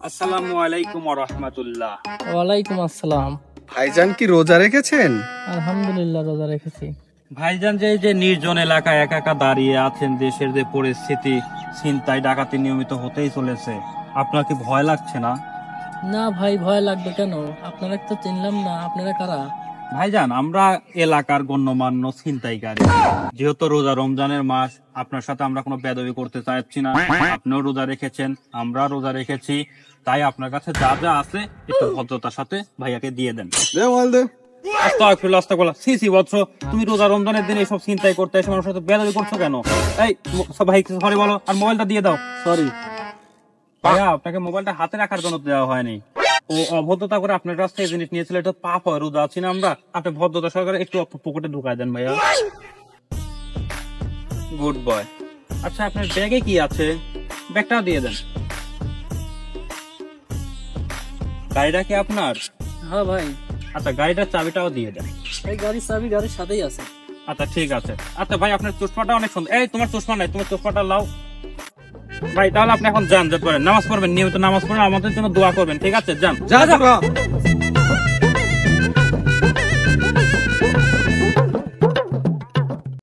আসসালামু আলাইকুম ওয়া রাহমাতুল্লাহ। ওয়ালাইকুম আসসালাম। ভাইজান কি রোজা রেখেছেন? আলহামদুলিল্লাহ রোজা রেখেছি। ভাইজান, যে নির্জন এলাকায় একা একা দাঁড়িয়ে আছেন, দেশের যে পরিস্থিতি, ছিনতাই ডাকাতি নিয়মিত হতেই চলেছে, আপনার কি ভয় লাগছে না? না ভাই, ভয় লাগবে কেন? আপনারা তো চিনলাম না, আপনারা কারা? ভাইজান, আমরা এলাকার গণ্যমান্য ছিনতাইকারী। যেহেতু রোজা রমজানের মাস, আপনার সাথে আমরা কোনো বেদবি করতে চাচ্ছি না। আপনিও রোজা রেখেছেন, আমরা রোজা রেখেছি, তাই আপনার কাছে যা যা আছে একটু ভদ্রতার সাথে ভাইয়াকে দিয়ে দেন। আস্তাগফিরুল্লাহ, আস্তাগফিরুল্লাহ। সি সি বৎস, তুমি রোজা রমজানের দিন এইসব চিন্তাই করতে এসে মানুষের সাথে বেদবি করছো কেন? এই সব ভাই সরি বলো, আর মোবাইলটা দিয়ে দাও। সরি ভাইয়া, আপনাকে মোবাইলটা হাতে রাখার জন্য দেওয়া হয়নি। ও অভদ্রতা করে আপনার কাছ থেকে জিনিস নিয়েছিল, এটা পাপ হয়। রোজা আছি না আমরা, আপনি ভদ্রতা সহকারে একটু পকেটে ঢুকাই দেন ভাইয়া। Good boy. আচ্ছা, আপনার ব্যাগে কি আছে? ব্যাগটা দিয়ে দেন। গাড়িটা কি আপনার? হ্যাঁ ভাই, আচ্ছা, গাড়িটার চাবিটাও দিয়ে দেন। এই গাড়ির চাবি গাড়ির সাথেই আছে। আচ্ছা, ঠিক আছে। আচ্ছা ভাই, আপনার চশমাটা অনেক সুন্দর। এই, তোমার চশমা নাই, তোমার চশমাটা লাও। ভাই, তাহলে আপনি এখন যান, যেতে পারেন। নামাজ পড়বেন, নিয়মিত নামাজ পড়বেন, আমাদের জন্য দোয়া করবেন, ঠিক আছে? যান। যা